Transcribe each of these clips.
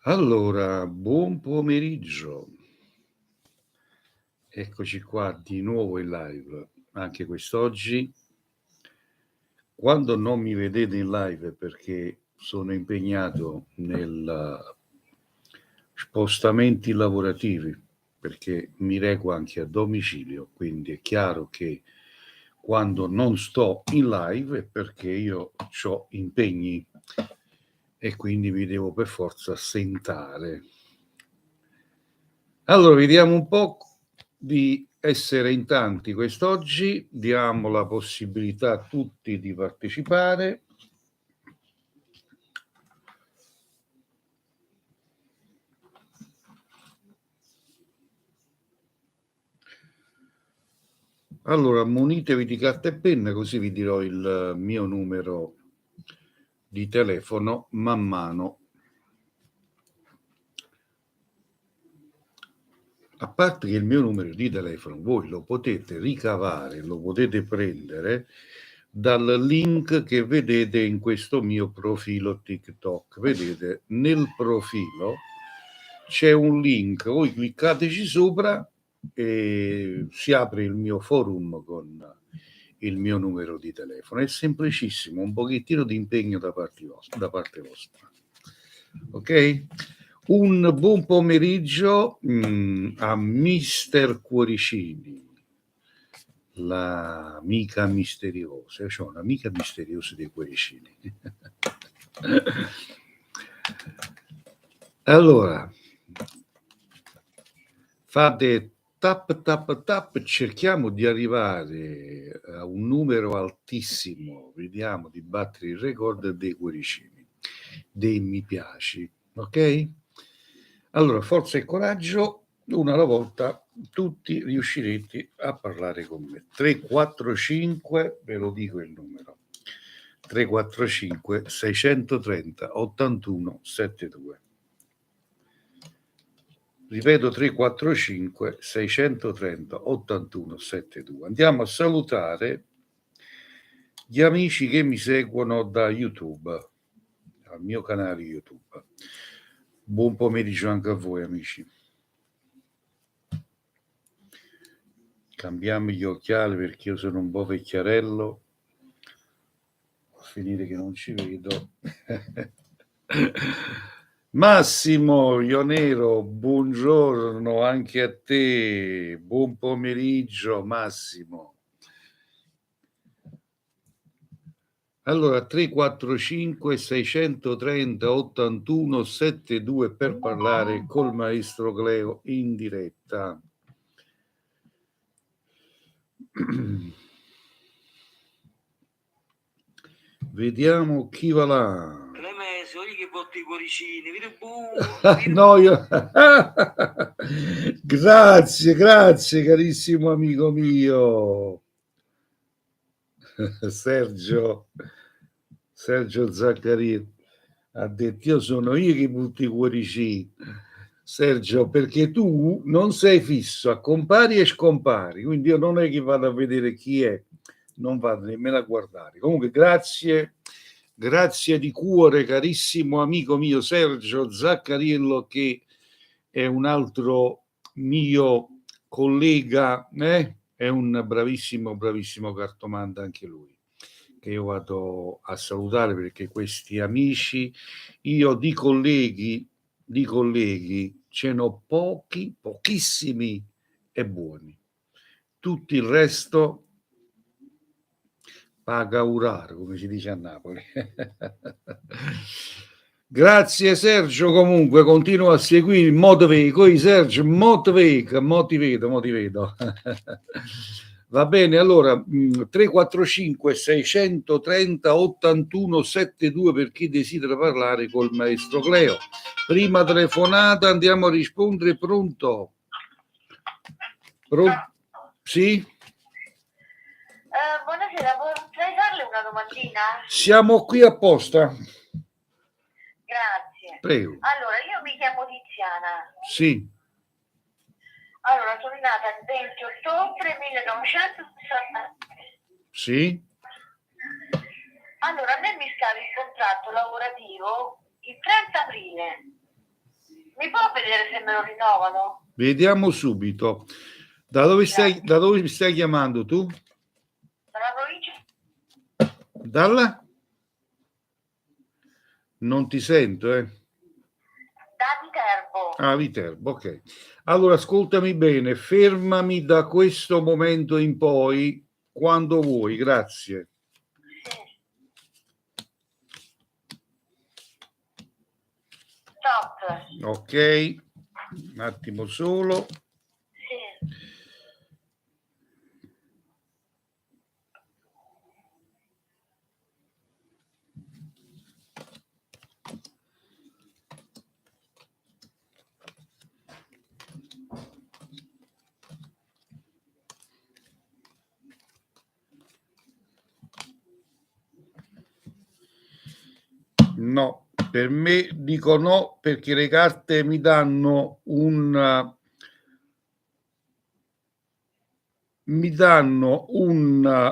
Allora, buon pomeriggio. Eccoci qua di nuovo in live, anche quest'oggi. Quando non mi vedete in live perché sono impegnato nel spostamenti lavorativi, perché mi reco anche a domicilio, quindi è chiaro che quando non sto in live è perché io ho impegni e quindi mi devo per forza assentare. Allora, vediamo un po' di essere in tanti quest'oggi, diamo la possibilità a tutti di partecipare. Allora, munitevi di carta e penna, così vi dirò il mio numero di telefono man mano. A parte che il mio numero di telefono voi lo potete ricavare, lo potete prendere dal link che vedete in questo mio profilo TikTok. Vedete, nel profilo c'è un link, voi cliccateci sopra e si apre il mio forum con il mio numero di telefono. È semplicissimo, un pochettino di impegno da parte vostra. Ok? Un buon pomeriggio a Mister Cuoricini, l'amica misteriosa. C'ho un'amica misteriosa dei Cuoricini. Allora, fate tap tap tap, cerchiamo di arrivare a un numero altissimo, vediamo di battere il record dei cuoricini, dei mi piaci, ok? Allora, forza e coraggio, una alla volta tutti riuscirete a parlare con me. 345, ve lo dico il numero, 345 630 81 72. Ripeto, 345 630 81 72. Andiamo a salutare gli amici che mi seguono da YouTube, al mio canale YouTube. Buon pomeriggio anche a voi, amici. Cambiamo gli occhiali perché io sono un po' vecchiarello. A finire che non ci vedo. Massimo Ionero, buongiorno anche a te, buon pomeriggio Massimo. Allora, 345 630 81 72 per parlare col maestro Cleo in diretta. Vediamo chi va là. Che botti i cuoricini, No, io... grazie carissimo amico mio Sergio Zaccaria ha detto io sono io che butto i cuoricini. Sergio, perché tu non sei fisso, compari e scompari, quindi io non è che vado a vedere chi è, non vado nemmeno a guardare. Comunque grazie di cuore carissimo amico mio Sergio Zaccariello, che è un altro mio collega, è un bravissimo cartomante anche lui, che io vado a salutare perché questi amici, io di colleghi ce n'ho pochissimi e buoni. Tutto il resto paga urare, come si dice a Napoli. Grazie Sergio, comunque continuo a seguire Motiveco, Sergio Motiveco, ti vedo. Va bene, allora 345 630 81 72 per chi desidera parlare col maestro Cleo. Prima telefonata, andiamo a rispondere. Pronto? Sì? buonasera, potrei farle una domandina? Siamo qui apposta. Grazie. Prego. Allora, io mi chiamo Tiziana. Sì. Allora, sono nata il 20 ottobre 1960. Sì. Allora, a me mi scade il contratto lavorativo il 30 aprile. Mi può vedere se me lo rinnovano? Vediamo subito. Da dove mi stai chiamando tu? Dalla provincia? Dalla? Non ti sento, Da Viterbo. Ah, Viterbo, ok. Allora, ascoltami bene, fermami da questo momento in poi, quando vuoi, grazie. Sì. Stop. Ok, un attimo solo. Sì. No, per me dico no perché le carte mi danno un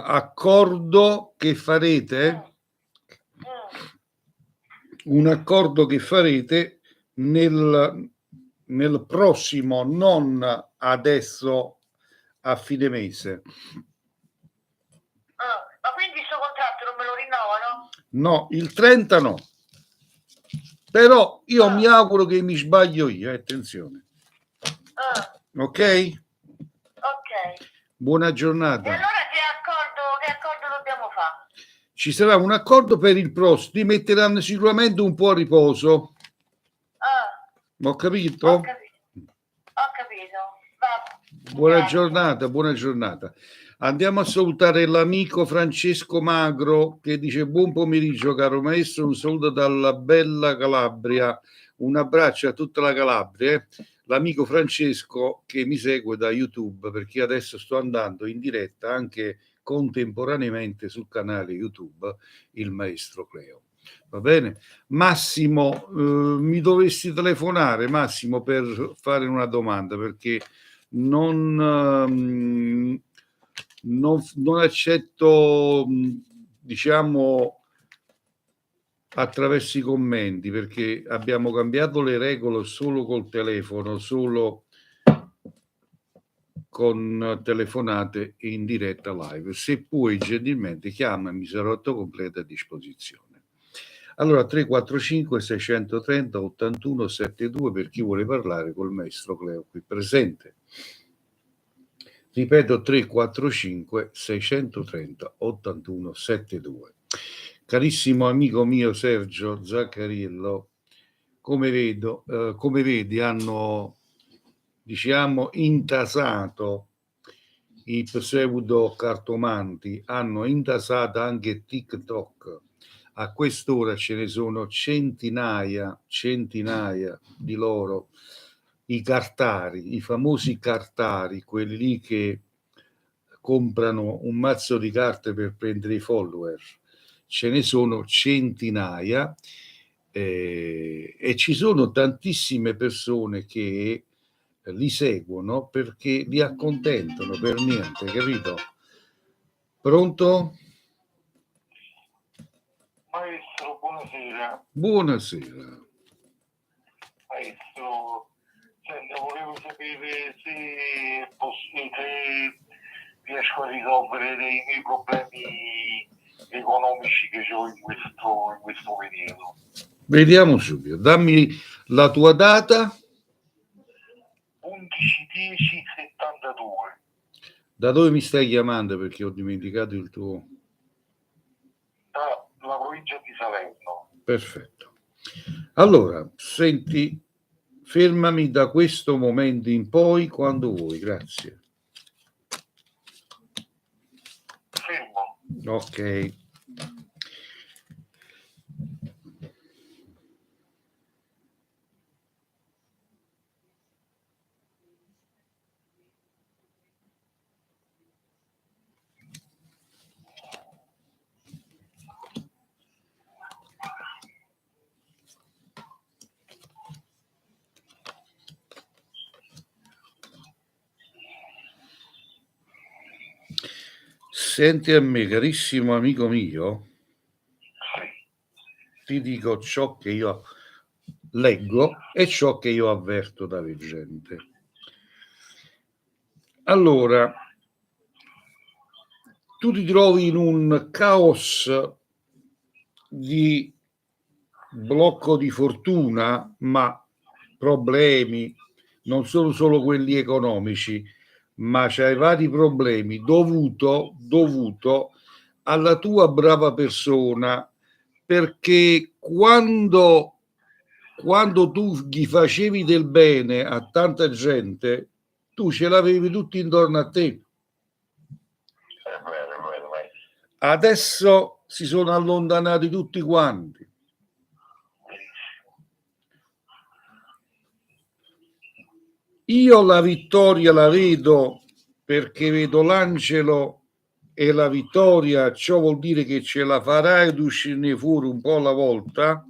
accordo che farete, un accordo che farete nel prossimo, non adesso a fine mese. Ma quindi questo contratto non me lo rinnovano? No, il 30 no. Però io mi auguro che mi sbaglio io, attenzione. Ok? Ok. Buona giornata. E allora che accordo dobbiamo fare? Ci sarà un accordo per il prossimo, ti metteranno sicuramente un po' a riposo. Ho capito? Ho capito. Va. Buona giornata, buona giornata. Andiamo a salutare l'amico Francesco Magro che dice buon pomeriggio caro maestro, un saluto dalla bella Calabria, un abbraccio a tutta la Calabria. L'amico Francesco che mi segue da YouTube perché adesso sto andando in diretta anche contemporaneamente sul canale YouTube Il Maestro Cleo. Va bene? Massimo, mi dovessi telefonare Massimo per fare una domanda perché non accetto, diciamo, attraverso i commenti perché abbiamo cambiato le regole solo col telefono, solo con telefonate in diretta live. Se puoi gentilmente chiamami, sarò a tua completa disposizione. Allora 345 630 81 72 per chi vuole parlare col maestro Cleo qui presente. Ripeto 345 630 81 72. Carissimo amico mio Sergio Zaccariello, come vedi hanno, diciamo, intasato i pseudo cartomanti, hanno intasato anche TikTok. A quest'ora ce ne sono centinaia di loro, i cartari, i famosi cartari, quelli lì che comprano un mazzo di carte per prendere i follower. Ce ne sono centinaia e ci sono tantissime persone che li seguono perché li accontentano per niente, capito? Pronto? Maestro, buonasera. Buonasera. Maestro, senta, volevo sapere se riesco a risolvere dei miei problemi economici che ho in questo periodo. Vediamo subito. Dammi la tua data. 11/10/72. Da dove mi stai chiamando? Perché ho dimenticato il tuo. Dalla provincia di Salerno. Perfetto. Allora, senti, fermami da questo momento in poi quando vuoi, grazie. Fermo. Ok. Senti a me, carissimo amico mio, ti dico ciò che io leggo e ciò che io avverto da veggente. Allora, tu ti trovi in un caos di blocco di fortuna, ma problemi non sono solo quelli economici, ma c'hai vari problemi dovuto alla tua brava persona, perché quando tu gli facevi del bene a tanta gente, tu ce l'avevi tutti intorno a te. È vero, vai. Adesso si sono allontanati tutti quanti. Benissimo. Io la vittoria la vedo perché vedo l'angelo e la vittoria, ciò vuol dire che ce la farai ad uscirne fuori un po' alla volta.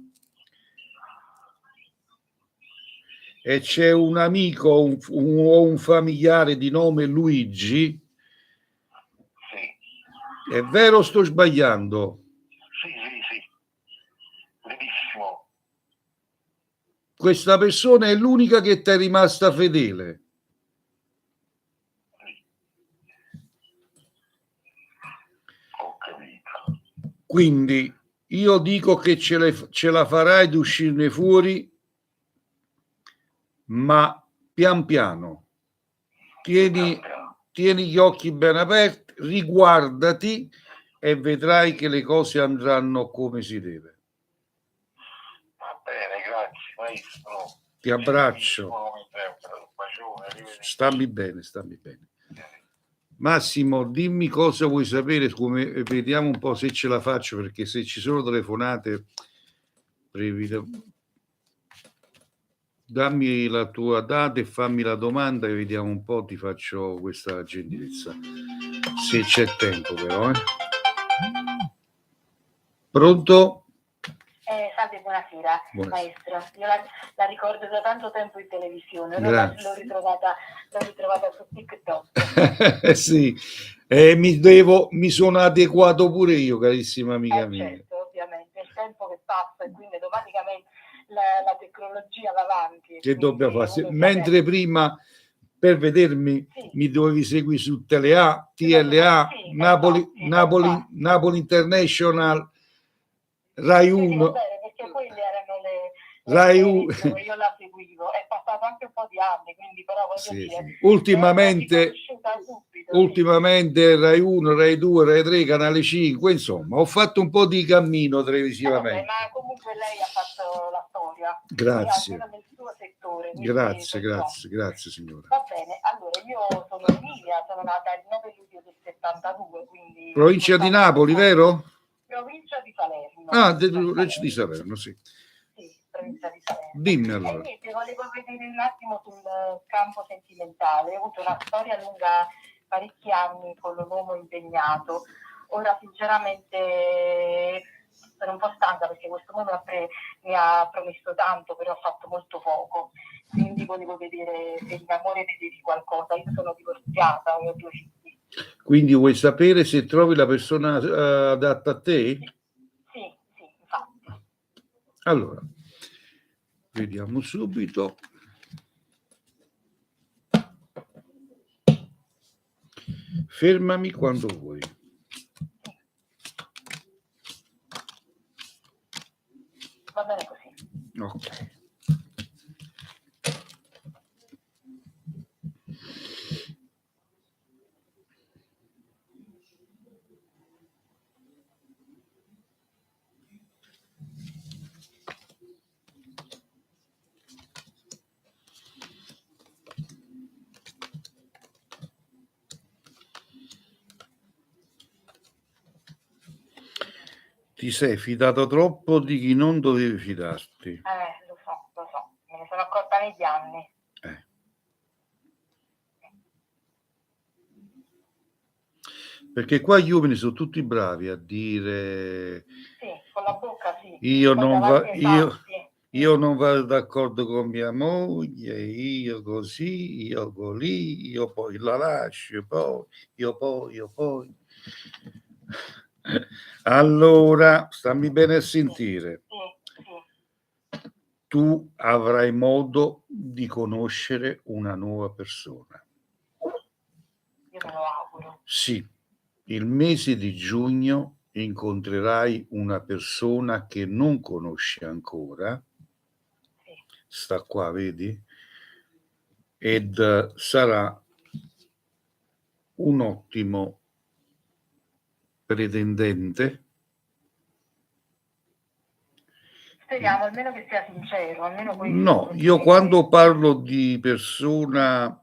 E c'è un amico o un familiare di nome Luigi. Sì. È vero o sto sbagliando? Sì. Benissimo. Questa persona è l'unica che ti è rimasta fedele. Ho capito. Quindi io dico che ce la farai ad uscirne fuori, ma pian piano. Tieni gli occhi ben aperti, riguardati e vedrai che le cose andranno come si deve. Va bene, grazie, maestro. Ti abbraccio. Un bacione, Stammi bene. Massimo, dimmi cosa vuoi sapere, come vediamo un po' se ce la faccio, perché se ci sono telefonate, dammi la tua data e fammi la domanda e vediamo un po', ti faccio questa gentilezza. Se c'è tempo però. Pronto? Salve, buonasera, maestro. Io la ricordo da tanto tempo in televisione, l'ho ritrovata su TikTok. Sì, mi sono adeguato pure io, carissima amica mia. Certo, ovviamente, il tempo che passa e quindi automaticamente la tecnologia va avanti. Che dobbiamo fare? Mentre prima per vedermi mi dovevi seguire su TLA, Napoli International, Rai 1. Perché poi erano Rai 1. Io la seguivo, è passato anche un po' di anni, quindi però voglio dire, ultimamente Rai 1, Rai 2, Rai 3, Canale 5, insomma, ho fatto un po' di cammino televisivamente. Ma comunque lei ha fatto la storia. Grazie. Nel suo settore. Grazie signora. Va bene, allora io sono Emilia, sono nata il 9 luglio del 72, quindi... Provincia di Napoli, vero? Provincia di Salerno. Provincia di Salerno, sì. Sì, provincia di Salerno. Dimmi allora. Niente, volevo vedere un attimo sul campo sentimentale. Ho avuto una storia lunga parecchi anni con un uomo impegnato. Ora sinceramente sono un po' stanca perché questo uomo mi ha promesso tanto, però ha fatto molto poco. Quindi volevo vedere se in amore vedevi qualcosa. Io sono divorziata, ho 2 figli. Quindi vuoi sapere se trovi la persona adatta a te? Sì, infatti. Allora, vediamo subito. Fermami quando vuoi. Va bene così. Ok. Ti sei fidato troppo di chi non dovevi fidarti. Lo so, me ne sono accorta negli anni. Perché qua gli uomini sono tutti bravi a dire con la bocca io non vado d'accordo con mia moglie, io così, io così, io poi la lascio, poi. Allora, stammi bene a sentire. tu avrai modo di conoscere una nuova persona. Io me lo auguro. Sì, il mese di giugno incontrerai una persona che non conosci ancora, Sì. sta qua, vedi? Ed sarà un ottimo pretendente. Speriamo almeno che sia sincero, almeno questo. No, io quando parlo di persona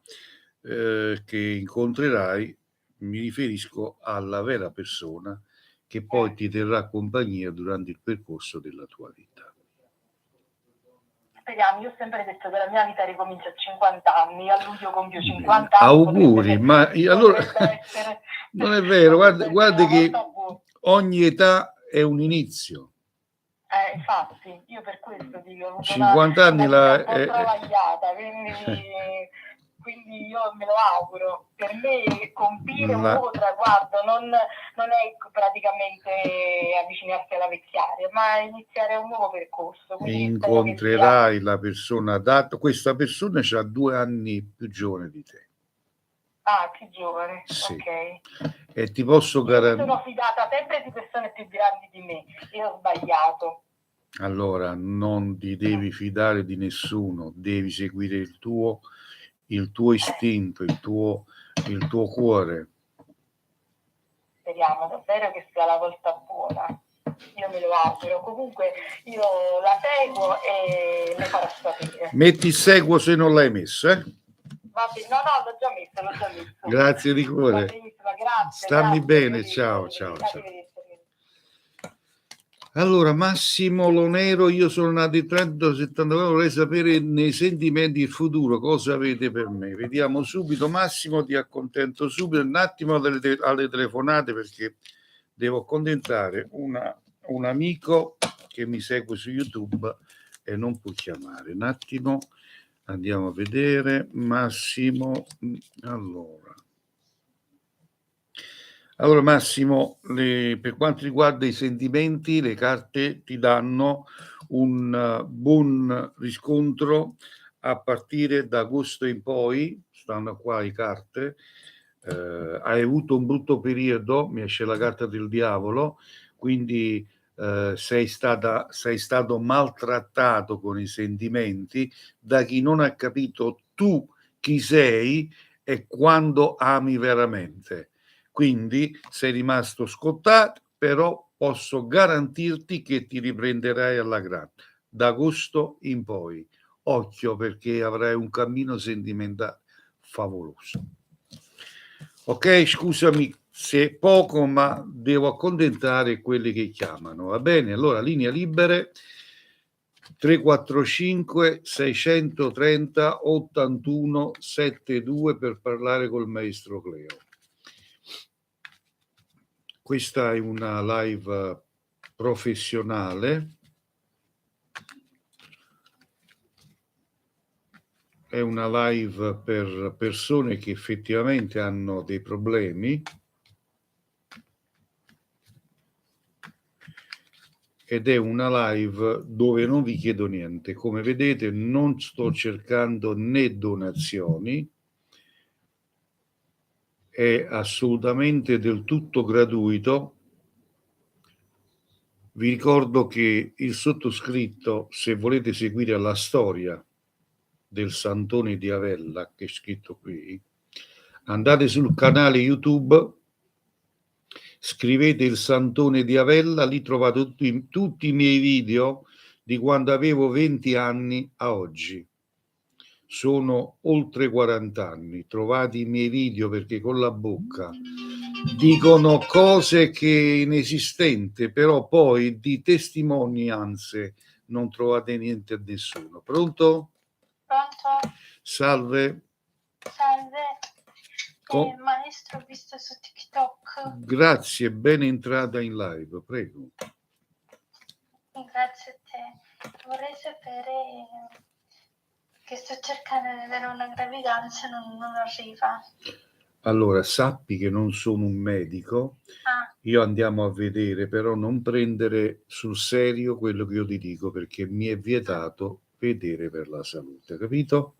che incontrerai, mi riferisco alla vera persona che poi ti terrà compagnia durante il percorso della tua vita. Speriamo, io ho sempre detto che la mia vita ricomincia a 50 anni, a luglio compio 50 anni. Auguri, ma allora non è vero, guarda che ogni età è un inizio. Infatti, io per questo dico, ho avuto 50 anni una vita un po' travagliata, quindi io me lo auguro. Per me compire un nuovo traguardo non è praticamente avvicinarsi alla vecchiaia, ma iniziare un nuovo percorso. Incontrerai la persona adatta. Questa persona ha 2 anni più giovane di te. Ah, più giovane, sì. Ok. E ti posso garantire. Sono fidata sempre di persone più grandi di me e ho sbagliato. Allora, non ti devi fidare di nessuno, devi seguire il tuo istinto, il tuo cuore. Speriamo davvero che sia la volta buona. Io me lo auguro. Comunque io la seguo e le farò sapere. Metti seguo se non l'hai messo, eh? Va bene. No, l'ho già messo. Grazie di cuore. Grazie. Stammi bene, ciao. Allora, Massimo Lonero, io sono nato nel 1979, vorrei sapere nei sentimenti il futuro cosa avete per me. Vediamo subito, Massimo, ti accontento subito, un attimo alle telefonate perché devo accontentare un amico che mi segue su YouTube e non può chiamare. Un attimo, andiamo a vedere, Massimo, Allora Massimo, per quanto riguarda i sentimenti, le carte ti danno un buon riscontro a partire da agosto in poi, stanno qua le carte, hai avuto un brutto periodo, mi esce la carta del diavolo, quindi sei stato maltrattato con i sentimenti da chi non ha capito tu chi sei e quando ami veramente. Quindi sei rimasto scottato, però posso garantirti che ti riprenderai alla grande. Da agosto in poi. Occhio perché avrai un cammino sentimentale favoloso. Ok, scusami se è poco, ma devo accontentare quelli che chiamano. Va bene? Allora, linea libere 345 630 81 72 per parlare col maestro Cleo. Questa è una live professionale, è una live per persone che effettivamente hanno dei problemi ed è una live dove non vi chiedo niente. Come vedete non sto cercando né donazioni, è assolutamente del tutto gratuito. Vi ricordo che il sottoscritto, se volete seguire la storia del Santone di Avella, che è scritto qui, andate sul canale YouTube, scrivete il Santone di Avella, lì trovate tutti i miei video di quando avevo 20 anni a oggi. Sono oltre 40 anni, trovate i miei video perché con la bocca dicono cose che inesistenti, però poi di testimonianze non trovate niente a nessuno. Pronto? Pronto? Salve. Maestro, ho visto su TikTok. Grazie, ben entrata in live, prego. Grazie a te. Vorrei sapere che sto cercando di avere una gravidanza e non arriva. Allora, sappi che non sono un medico, io andiamo a vedere, però non prendere sul serio quello che io ti dico perché mi è vietato vedere per la salute, capito?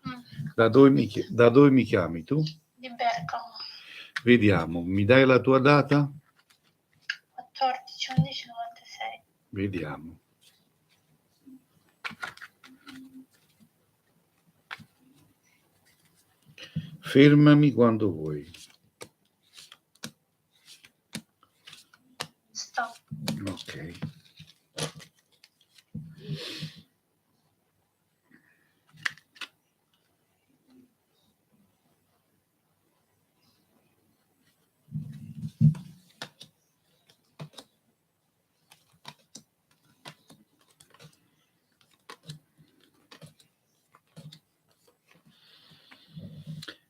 Mm. Da dove mi chiami tu? Di Bergamo. Vediamo, mi dai la tua data? 14/11/96. Vediamo. Fermami quando vuoi. Stop. Ok.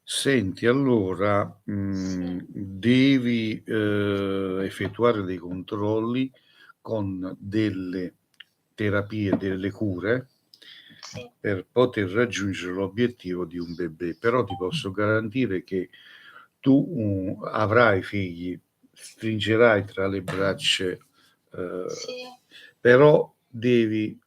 Senti, allora devi effettuare dei controlli con delle terapie, delle cure Sì. per poter raggiungere l'obiettivo di un bebè, però ti posso garantire che tu avrai figli, stringerai tra le braccia, Sì. però devi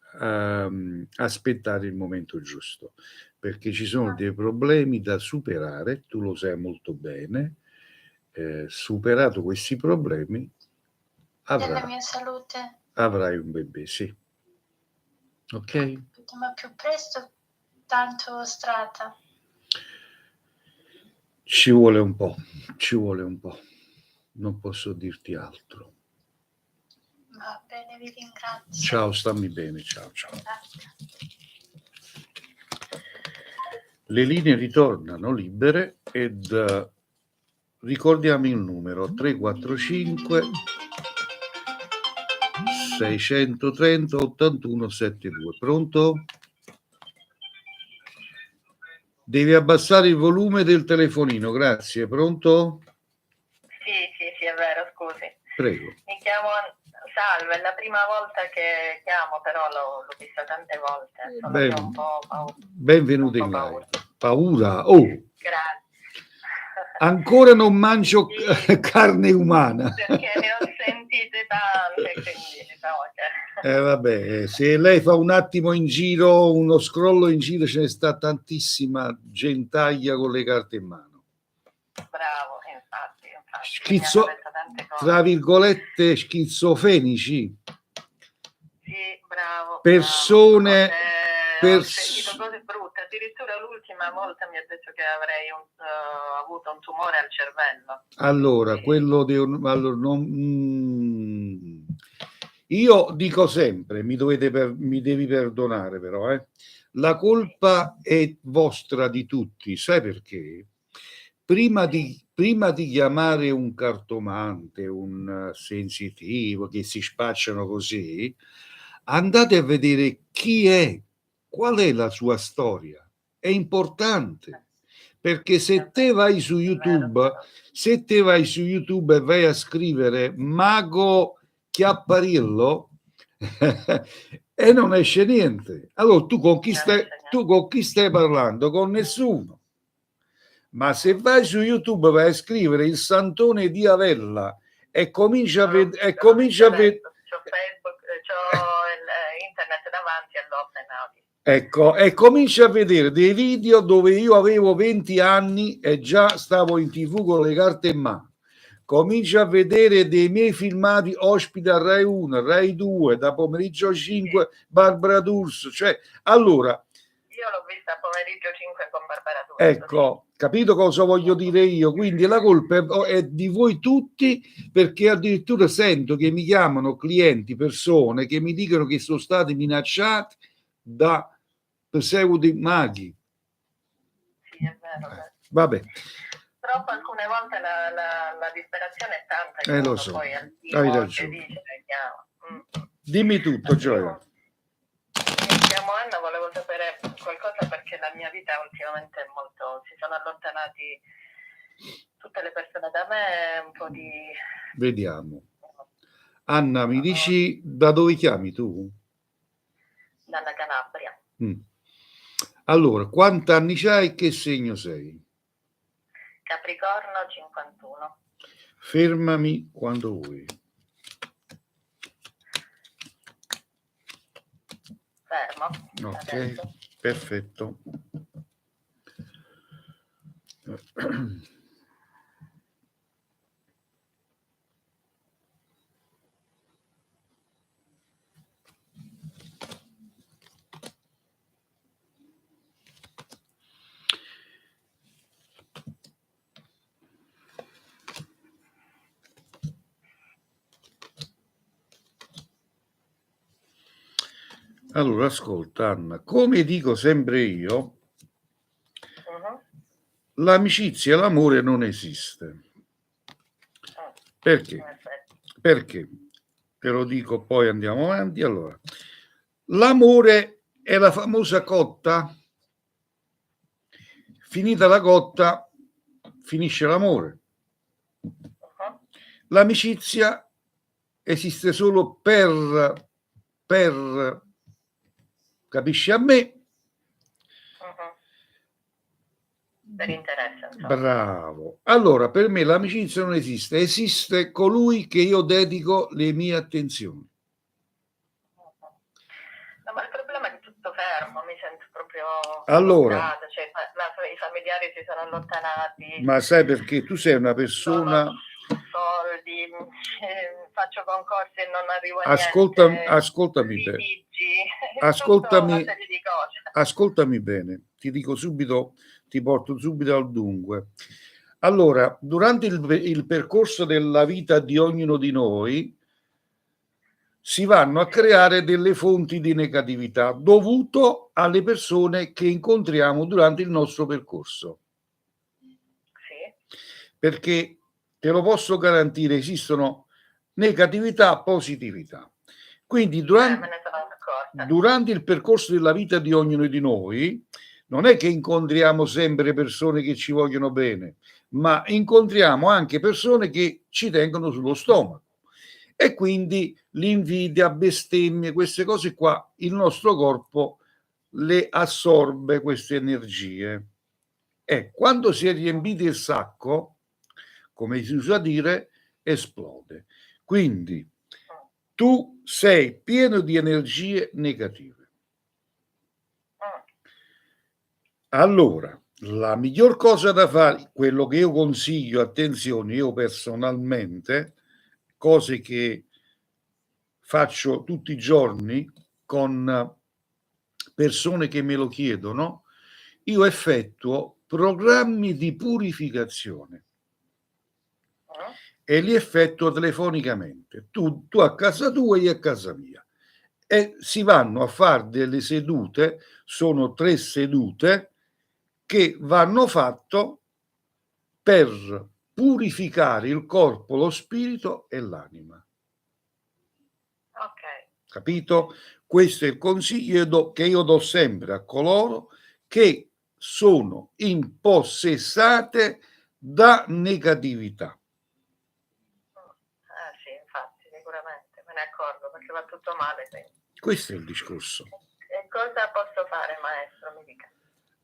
aspettare il momento giusto, perché ci sono dei problemi da superare, tu lo sai molto bene, superato questi problemi Della mia salute. avrai un bebè, sì. Ok? Ma più presto, tanto strata. Ci vuole un po', non posso dirti altro. Va bene, vi ringrazio. Ciao, stammi bene, ciao. Grazie. Le linee ritornano libere ed ricordiamo il numero 345 630 8172. Pronto? Devi abbassare il volume del telefonino, grazie. Pronto? Sì, è vero, scusi. Prego. Mi chiamo Salve, è la prima volta che chiamo, però l'ho vista tante volte. Sono io un po' paura. Benvenuto in live. Paura? Oh! Grazie. Ancora non mangio carne umana. Perché ne ho sentite tante, quindi vabbè, se lei fa un attimo in giro, uno scrollo in giro, ce ne sta tantissima gentaglia con le carte in mano. Bravo, infatti. Tra virgolette, schizofrenici. Sì, bravo. Persone... Ho sentito cose brutte, addirittura l'ultima volta mi ha detto che avrei avuto un tumore al cervello. Allora, quello io dico sempre, mi devi perdonare però, la colpa è vostra, di tutti, sai perché? Prima di chiamare un cartomante, un sensitivo, che si spacciano così, andate a vedere chi è, qual è la sua storia. È importante, perché se te vai su YouTube e vai a scrivere Mago Chiapparillo e non esce niente. Allora tu con chi stai parlando? Con nessuno. Ma se vai su YouTube, vai a scrivere il Santone di Avella e comincia a vedere... C'ho Facebook, c'ho internet davanti e l'ho appena visto. Ecco, e comincia a vedere dei video dove io avevo 20 anni e già stavo in TV con le carte in mano. Comincia a vedere dei miei filmati ospiti a Rai 1, Rai 2, da pomeriggio 5, Barbara D'Urso. Cioè, allora... Io l'ho vista a pomeriggio 5 con Barbara D'Urso. Ecco, capito cosa voglio dire io? Quindi la colpa è di voi tutti, perché addirittura sento che mi chiamano clienti, persone che mi dicono che sono stati minacciati da pseudo maghi. Sì, è vero. Vabbè. Purtroppo alcune volte la disperazione è tanta che lo uno so. poi al Hai ragione. dice chiama. Dimmi tutto, Gioia. Mi chiamo Anna, volevo sapere qualcosa perché la mia vita ultimamente è molto... si sono allontanati tutte le persone da me, un po' di... Vediamo. Anna, mi dici da dove chiami tu? Dalla Calabria. Allora, quanti anni c'hai e che segno sei? Capricorno 51. Fermami quando vuoi. fermo. Ok, Adesso. perfetto. Allora, ascolta Anna, come dico sempre io, l'amicizia e l'amore non esiste. Perché? Perché? Te lo dico, poi andiamo avanti. Allora, l'amore è la famosa cotta. Finita la cotta, finisce l'amore. L'amicizia esiste solo per capisci a me? Per interesse. Bravo. Allora, per me l'amicizia non esiste, esiste colui che io dedico le mie attenzioni. No, ma il problema è che tutto fermo, mi sento proprio allora, bloccata, cioè, i familiari si sono allontanati. Ma sai perché tu sei una persona... soldi, faccio concorsi e non arrivo a niente. Ascoltami bene, ti dico subito, ti porto subito al dunque. Allora, durante il percorso della vita di ognuno di noi si vanno a creare delle fonti di negatività dovuto alle persone che incontriamo durante il nostro percorso. Sì. Perché te lo posso garantire, esistono negatività, positività. Quindi durante il percorso della vita di ognuno di noi non è che incontriamo sempre persone che ci vogliono bene, ma incontriamo anche persone che ci tengono sullo stomaco. E quindi l'invidia, bestemmie, queste cose qua, il nostro corpo le assorbe queste energie. E quando si è riempito il sacco, come si usa dire, esplode. Quindi tu sei pieno di energie negative. Allora, la miglior cosa da fare, quello che io consiglio, attenzione, io personalmente, cose che faccio tutti i giorni con persone che me lo chiedono, io effettuo programmi di purificazione e li effettuo telefonicamente, tu a casa tua e io a casa mia, e si vanno a fare delle sedute, sono 3 sedute che vanno fatto per purificare il corpo, lo spirito e l'anima. Capito? Questo è il consiglio che io do sempre a coloro che sono impossessate da negatività. Sì, infatti, sicuramente, me ne accorgo, perché va tutto male. Quindi. Questo è il discorso. E cosa posso fare, maestro? Mi dica.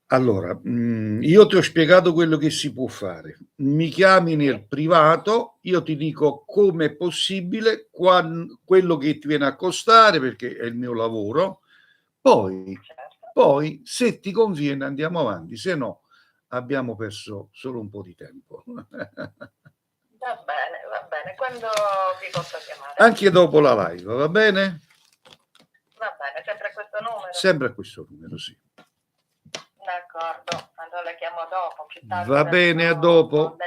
Allora, io ti ho spiegato quello che si può fare. Mi chiami nel privato, io ti dico come è possibile, quello che ti viene a costare, perché è il mio lavoro. Poi, se ti conviene, andiamo avanti, se no abbiamo perso solo un po' di tempo. Va bene. Quando vi posso chiamare? Anche dopo la live, va bene? Va bene, sempre a questo numero? Sempre a questo numero, sì. D'accordo, allora la chiamo dopo. Va bene, a dopo.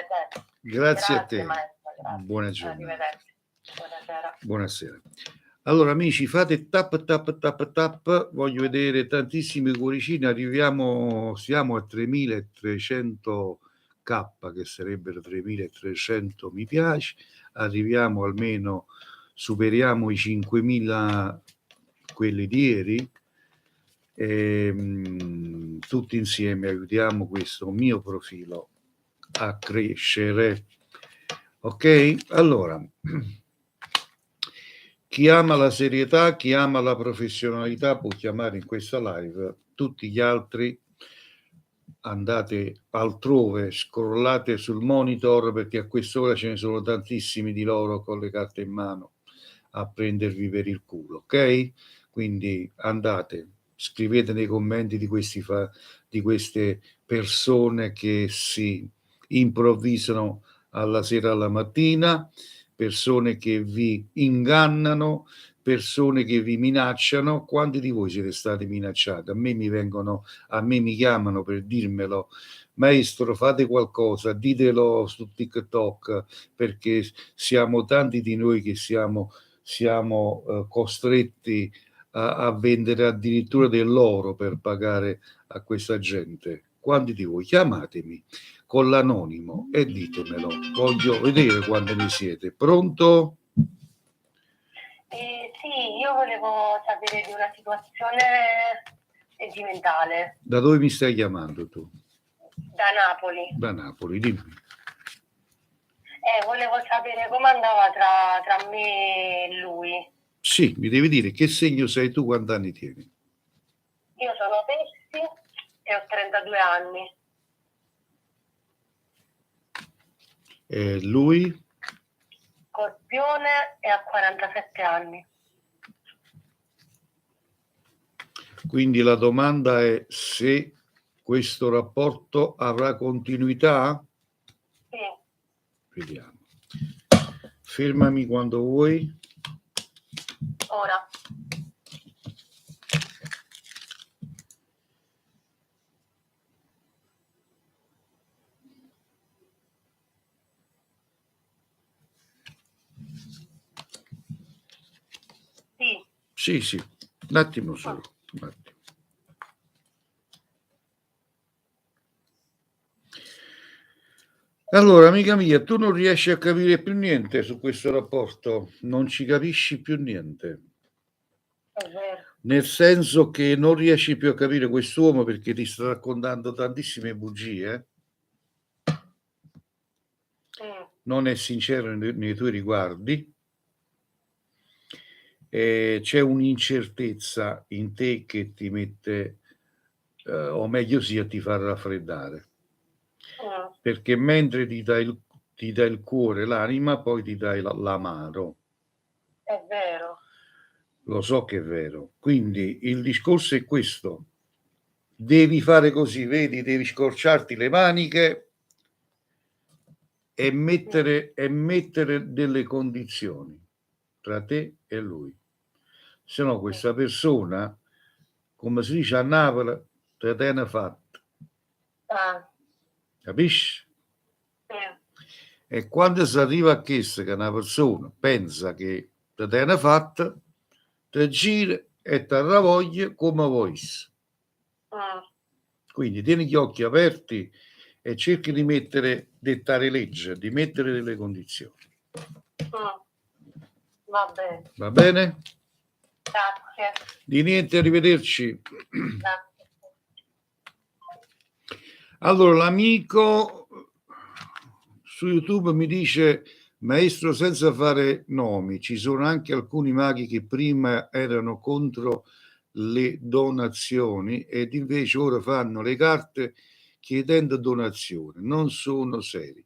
Grazie a te. Maestra, buona giornata. Arrivederci. Buonasera. Buonasera. Allora amici, fate tap tap tap tap, voglio vedere tantissimi cuoricini, siamo a 3300k, che sarebbero 3300 mi piace, arriviamo almeno, superiamo i 5000 quelli di ieri, e, tutti insieme aiutiamo questo mio profilo a crescere. Ok? Allora, chi ama la serietà, chi ama la professionalità può chiamare in questa live, tutti gli altri andate altrove, scrollate sul monitor, perché a quest'ora ce ne sono tantissimi di loro con le carte in mano a prendervi per il culo, ok? Quindi andate, scrivete nei commenti di queste persone che si improvvisano alla sera alla mattina, persone che vi ingannano, persone che vi minacciano. Quanti di voi siete stati minacciati? A me mi chiamano per dirmelo. Maestro, fate qualcosa, ditelo su TikTok, perché siamo tanti di noi che siamo costretti a vendere addirittura dell'oro per pagare a questa gente. Quanti di voi? Chiamatemi con l'anonimo e ditemelo. Voglio vedere quanti ne siete. Pronto? Sì, io volevo sapere di una situazione sentimentale. Da dove mi stai chiamando tu? Da Napoli. Da Napoli, dimmi. Volevo sapere come andava tra me e lui. Sì, mi devi dire che segno sei tu, quanti anni tieni? Io sono Pesci e ho 32 anni. E lui? Scorpione e ha 47 anni. Quindi la domanda è se questo rapporto avrà continuità? Sì. Vediamo. Fermami quando vuoi. Ora. Sì. Sì, un attimo solo. Un attimo. Allora, amica mia, tu non riesci a capire più niente su questo rapporto, non ci capisci più niente. È vero. Nel senso che non riesci più a capire quest'uomo perché ti sta raccontando tantissime bugie, non è sincero nei tuoi riguardi, e c'è un'incertezza in te che ti mette, o meglio sia, ti fa raffreddare. Perché mentre ti dà il cuore, l'anima, poi ti dai l'amaro. È vero. Lo so che è vero. Quindi il discorso è questo. Devi fare così, vedi, devi scorciarti le maniche e mettere delle condizioni tra te e lui. Se no questa persona, come si dice a Napoli, te ne fatta. Capisci? E quando si arriva a questo, che una persona pensa che te ne fatta, te gira e te ravoglia come vuoi. Quindi tieni gli occhi aperti e cerchi di dettare legge, di mettere delle condizioni. Va bene. Va bene? Grazie. Di niente, arrivederci. Grazie. Allora, l'amico su YouTube mi dice: maestro, senza fare nomi, ci sono anche alcuni maghi che prima erano contro le donazioni ed invece ora fanno le carte chiedendo donazione, non sono seri.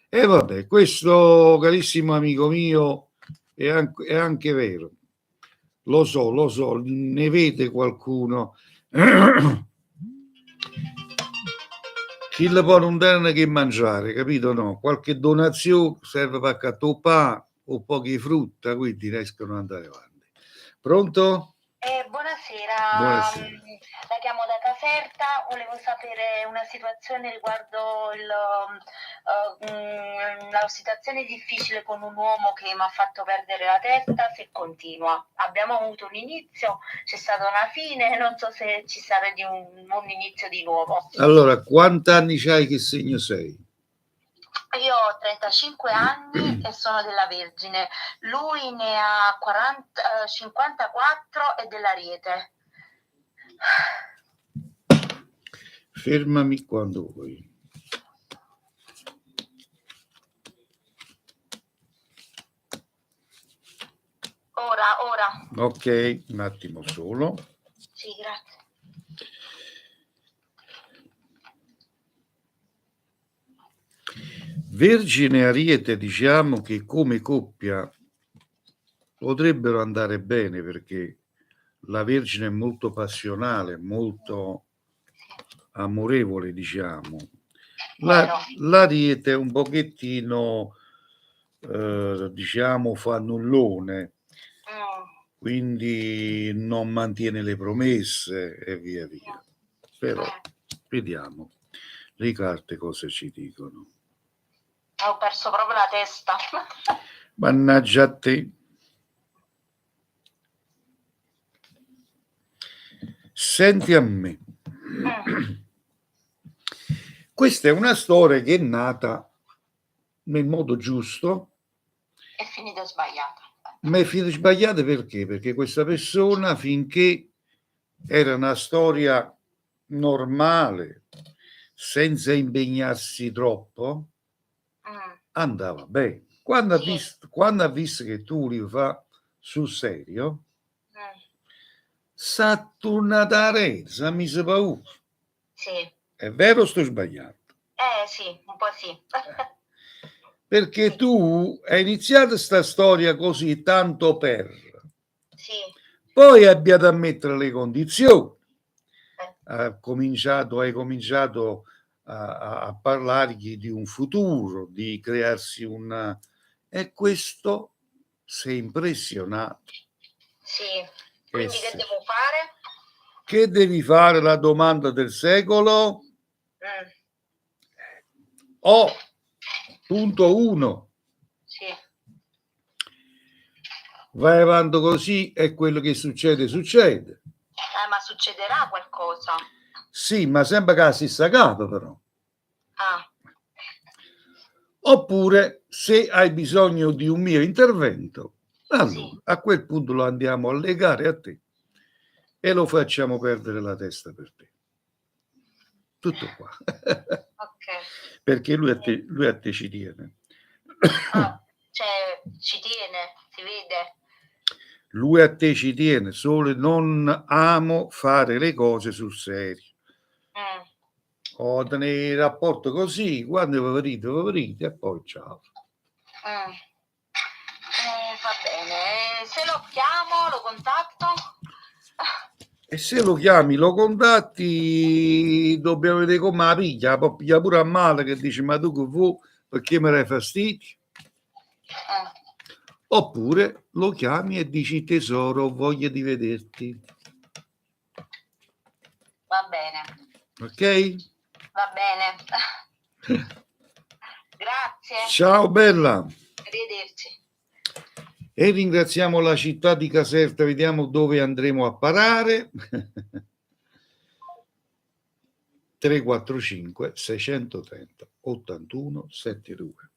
E vabbè, questo, carissimo amico mio, è anche vero. Lo so, ne vede qualcuno chi le può non dare che mangiare, capito? No, qualche donazione serve per catopà o pochi frutta, quindi riescono ad andare avanti. Pronto? Buonasera. Buonasera. La chiamo da Caserta, volevo sapere una situazione riguardo una situazione difficile con un uomo che mi ha fatto perdere la testa, se continua. Abbiamo avuto un inizio, c'è stata una fine, non so se ci sarà di un inizio di nuovo. Allora, quanti anni c'hai, che segno sei? Io ho 35 anni e sono della Vergine, lui ne ha 54 e dell'Ariete. Fermami quando vuoi. Ora. Ok, un attimo solo. Sì, grazie. Vergine e Ariete, diciamo che come coppia potrebbero andare bene, perché la Vergine è molto passionale, molto amorevole, diciamo. L'Ariete è un pochettino, diciamo, fannullone, quindi non mantiene le promesse e via via. Però vediamo le carte cosa ci dicono. Ho perso proprio la testa. Mannaggia a te. Senti a me. Questa è una storia che è nata nel modo giusto. È finita sbagliata. Ma è finita sbagliata perché? Perché questa persona, finché era una storia normale, senza impegnarsi troppo, andava bene. Quando ha visto che tu li fa sul serio, s'ha tornato a rete, s'ha messo paura. Sì. È vero o sto sbagliando? Sì, un po' sì. Perché tu hai iniziato sta storia così tanto per, poi abbiate a mettere le condizioni. Hai cominciato a parlargli di un futuro, di crearsi una... E questo si è impressionato. Sì, quindi che devo fare? Che devi fare? La domanda del secolo? Punto 1. Sì. Vai avanti così e quello che succede, succede. Ma succederà qualcosa? Sì, ma sempre che la stessa capa però. Oppure, se hai bisogno di un mio intervento, allora a quel punto lo andiamo a legare a te e lo facciamo perdere la testa per te. Tutto qua. Perché lui a te ci tiene. Cioè, ci tiene, si vede. Lui a te ci tiene, solo non amo fare le cose sul serio. O tenere rapporto così, quando vi vedete e poi ciao. Va bene, se lo chiamo, lo contatto? E se lo chiami, lo contatti, dobbiamo vedere come la piglia, può pigliare pure a male che dice ma tu che vuoi, perché mi dai fastidio? Oppure lo chiami e dici tesoro, ho voglia di vederti. Va bene. Ok? Va bene. Grazie. Ciao bella. Arrivederci. E ringraziamo la città di Caserta, vediamo dove andremo a parare. 345 630 81 72.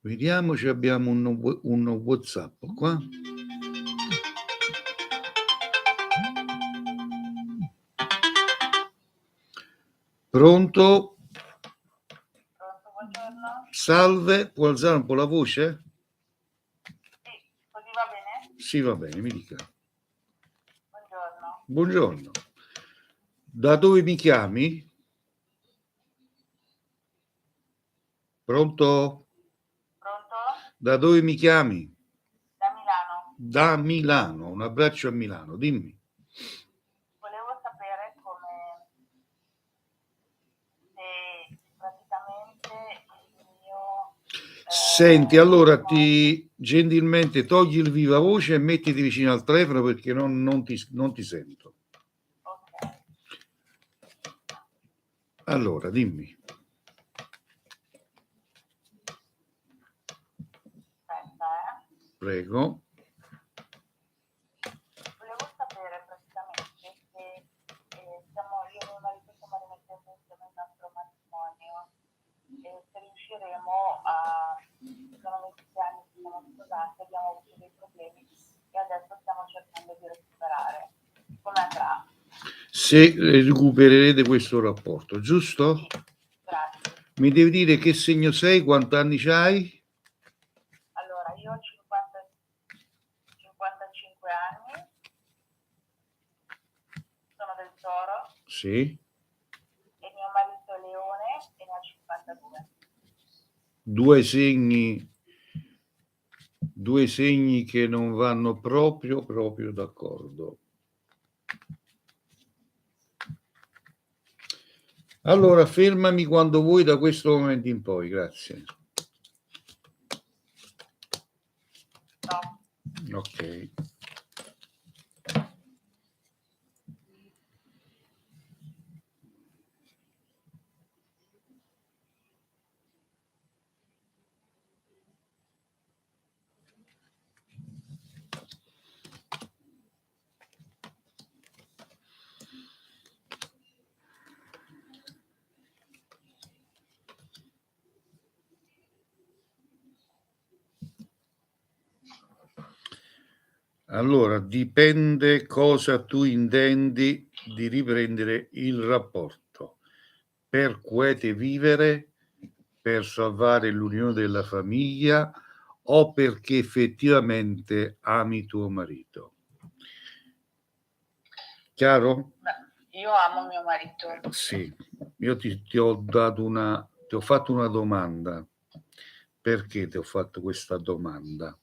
Vediamo se abbiamo un WhatsApp qua. Pronto? Buongiorno. Salve, può alzare un po' la voce? Sì, così va bene? Sì, va bene, mi dica. Buongiorno. Buongiorno. Da dove mi chiami? Pronto? Pronto? Da dove mi chiami? Da Milano. Da Milano, un abbraccio a Milano, dimmi. Volevo sapere come se praticamente il mio... Senti, allora ti gentilmente togli il viva voce e mettiti vicino al telefono perché non ti sento. Ok. Allora, dimmi. Aspetta, Prego. Volevo sapere praticamente se io e mio marito stiamo rimettendo insieme il nostro matrimonio e se riusciremo a... Sono 20 anni che siamo sposati, abbiamo avuto dei problemi e adesso stiamo cercando di recuperare. Come andrà? Se recupererete questo rapporto, giusto? Sì, grazie. Mi devi dire che segno sei, quanti anni c'hai? Allora, io ho 55 anni, sono del Toro. Sì. E mio marito è Leone e ne ha 52. Due segni Due segni che non vanno proprio d'accordo. Allora, fermami quando vuoi da questo momento in poi, grazie. No. Ok. Allora, dipende cosa tu intendi di riprendere il rapporto. Per quiete vivere, per salvare l'unione della famiglia o perché effettivamente ami tuo marito. Chiaro? Beh, io amo mio marito. Sì, io ti ho fatto una domanda. Perché ti ho fatto questa domanda?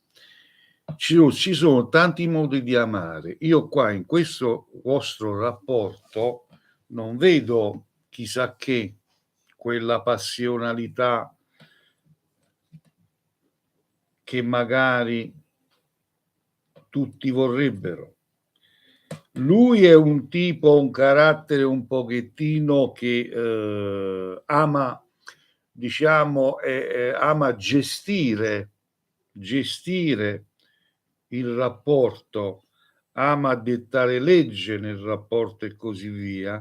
Ci sono tanti modi di amare. Io qua in questo vostro rapporto non vedo chissà che quella passionalità che magari tutti vorrebbero. Lui è un tipo, un carattere un pochettino che ama, diciamo, ama gestire il rapporto, ama dettare legge nel rapporto e così via,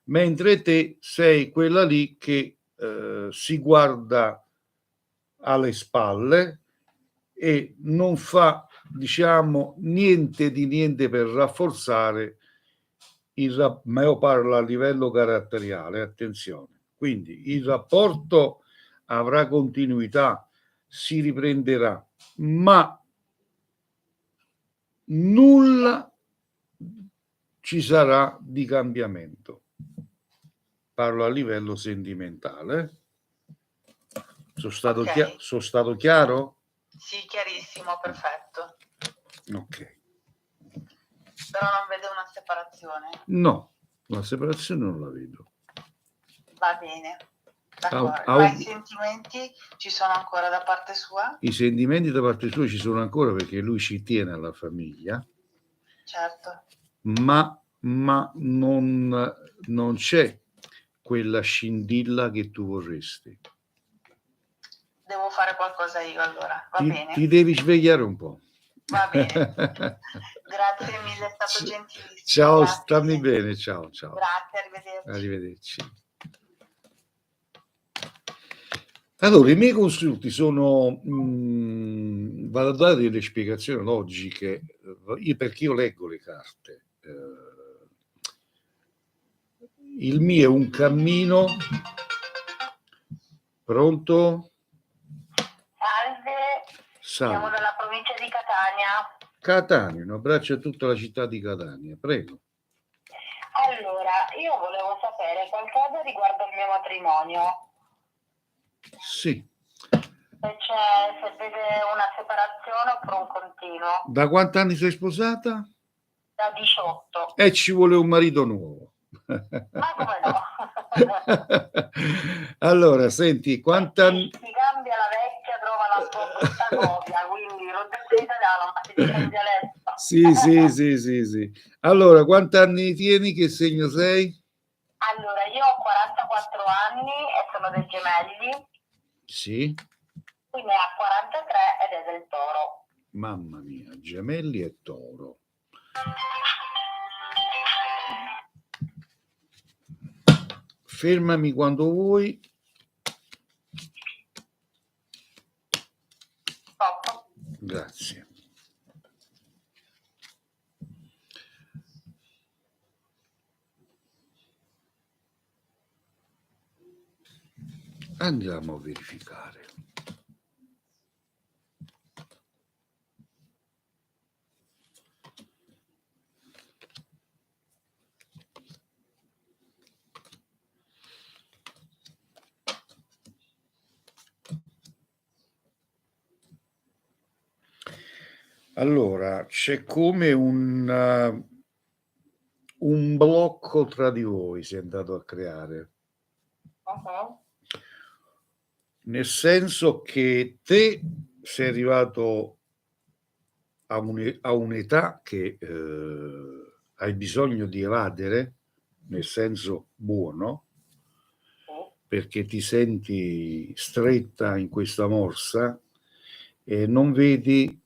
mentre te sei quella lì che si guarda alle spalle e non fa, diciamo, niente di niente per rafforzare ma io parlo a livello caratteriale, attenzione. Quindi il rapporto avrà continuità, si riprenderà, ma nulla ci sarà di cambiamento. Parlo a livello sentimentale. Sono stato chiaro? Sì, chiarissimo, perfetto. Ok. Però non vedo una separazione. No, la separazione non la vedo. Va bene. D'accordo. Ma i sentimenti ci sono ancora da parte sua? I sentimenti da parte sua ci sono ancora perché lui ci tiene alla famiglia. Certo. Ma non c'è quella scintilla che tu vorresti. Devo fare qualcosa io allora, va bene. Ti devi svegliare un po'. Va bene. Grazie mille, è stato gentilissimo. Ciao, grazie. stammi bene, ciao. Grazie, Arrivederci. Allora, i miei consulti sono, vado a dare delle spiegazioni logiche, perché io leggo le carte. Il mio è un cammino. Pronto? Salve. Siamo dalla provincia di Catania. Catania, un abbraccio a tutta la città di Catania, prego. Allora, io volevo sapere qualcosa riguardo il mio matrimonio. Sì. Se vede una separazione oppure un continuo. Da quanti anni sei sposata? Da 18. E ci vuole un marito nuovo. Ma come no? Allora, senti, quanti anni... Si cambia la vecchia, trova la brutta copia, quindi l'ho detto in italiano, ma si dice in dialetto. Sì. Allora, quanti anni tieni? Che segno sei? Allora, io ho 44 anni e sono dei gemelli. Sì. Qui ne ha 43 ed è del Toro. Mamma mia, gemelli e Toro. Fermami quando vuoi. Stop. Grazie. Andiamo a verificare. Allora, c'è come un blocco tra di voi si è andato a creare, Mhm. nel senso che te sei arrivato a un'età che hai bisogno di evadere, nel senso buono, Sì. perché ti senti stretta in questa morsa e non vedi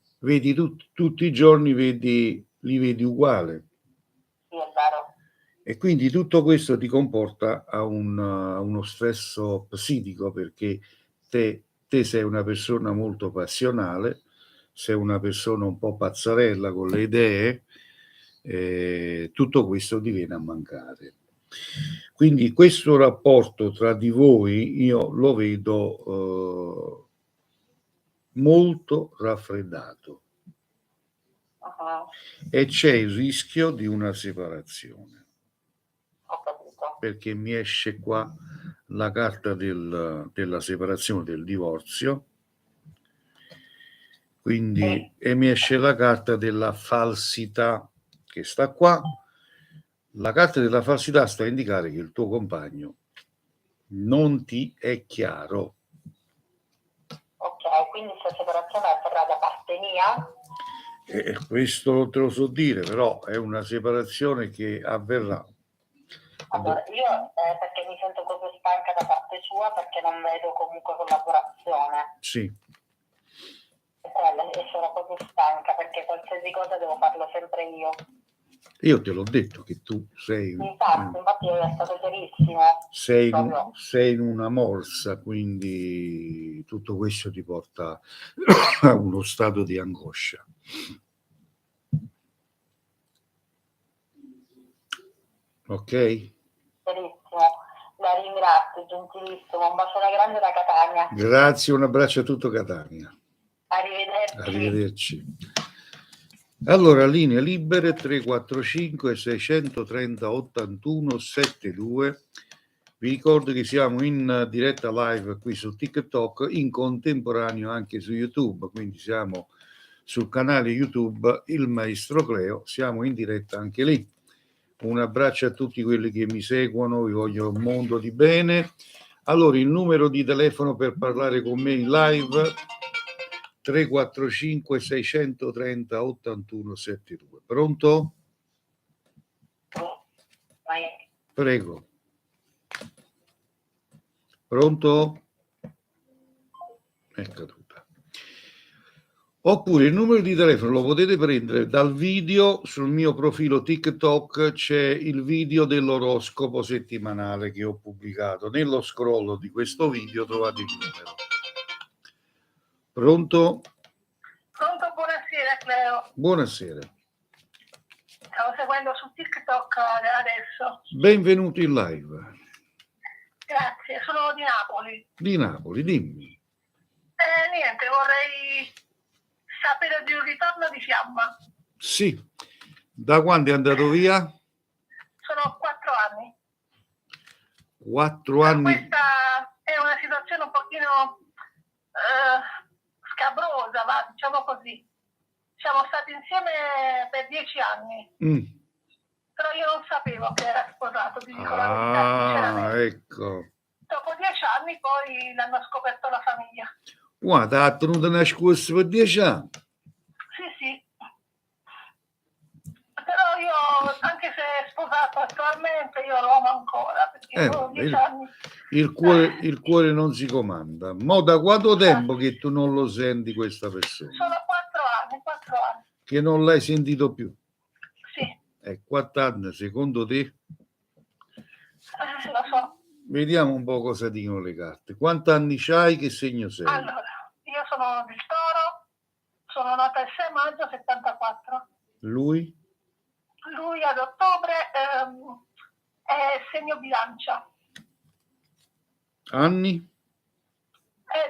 tutti i giorni, li vedi uguali. Sì, è vero. E quindi tutto questo ti comporta a uno stress psichico, perché te sei una persona molto passionale, sei una persona un po' pazzarella con le idee, tutto questo ti viene a mancare. Quindi questo rapporto tra di voi io lo vedo molto raffreddato Mhm. e c'è il rischio di una separazione, Ho capito. perché mi esce qua la carta della separazione, del divorzio, quindi, e mi esce la carta della falsità che sta qua. La carta della falsità sta a indicare che il tuo compagno non ti è chiaro. Ok, quindi questa separazione avverrà da parte mia? E questo non te lo so dire, però è una separazione che avverrà. Allora, io perché mi sento proprio stanca da parte sua, perché non vedo comunque collaborazione. Sì, E sono proprio stanca perché qualsiasi cosa devo farlo sempre io. io te l'ho detto che tu sei Infatti è stato chiarissimo. Proprio. sei in una morsa, quindi tutto questo ti porta a uno stato di angoscia. Ok? Benissimo, la ringrazio, gentilissimo. Un bacione grande da Catania. Grazie, un abbraccio a tutto Catania. Arrivederci. Arrivederci. Allora, linee libere 345 630 81 72. Vi ricordo che siamo in diretta live qui su TikTok, in contemporaneo anche su YouTube, quindi siamo sul canale YouTube Il Maestro Cleo, siamo in diretta anche lì. Un abbraccio a tutti quelli che mi seguono, vi voglio un mondo di bene. Allora, il numero di telefono per parlare con me in live 345 630 81 72. Pronto? Prego. Pronto? È caduta. Oppure il numero di telefono lo potete prendere dal video. Sul mio profilo TikTok c'è il video dell'oroscopo settimanale che ho pubblicato. Nello scroll di questo video trovate il numero. Pronto? Pronto, buonasera Cleo. Buonasera. Stavo seguendo su TikTok adesso. Benvenuto in live. Grazie, sono di Napoli. Di Napoli, dimmi. Niente, vorrei sapere di un ritorno di fiamma. Sì. Da quando è andato via? Sono 4 anni. 4 anni. Questa è una situazione un pochino scabrosa, va, diciamo così. Siamo stati insieme per 10 anni. Però io non sapevo che era sposato, ti dico la verità, sinceramente. Ecco. Dopo 10 anni poi l'hanno scoperto la famiglia. Guarda, ha tenuto nascosto per 10 anni. Sì. Però io, anche se è sposato attualmente, io lo amo ancora, perché dopo 10 anni... Il cuore non si comanda. Ma da quanto tempo che tu non lo senti questa persona? Sono 4 anni. Che non l'hai sentito più? Sì. 4 anni, secondo te? Lo so. Vediamo un po' cosa dicono le carte. Quanti anni c'hai? Che segno sei? Allora, io sono del Toro, sono nata il 6 maggio 74. Lui ad ottobre è segno Bilancia. Anni?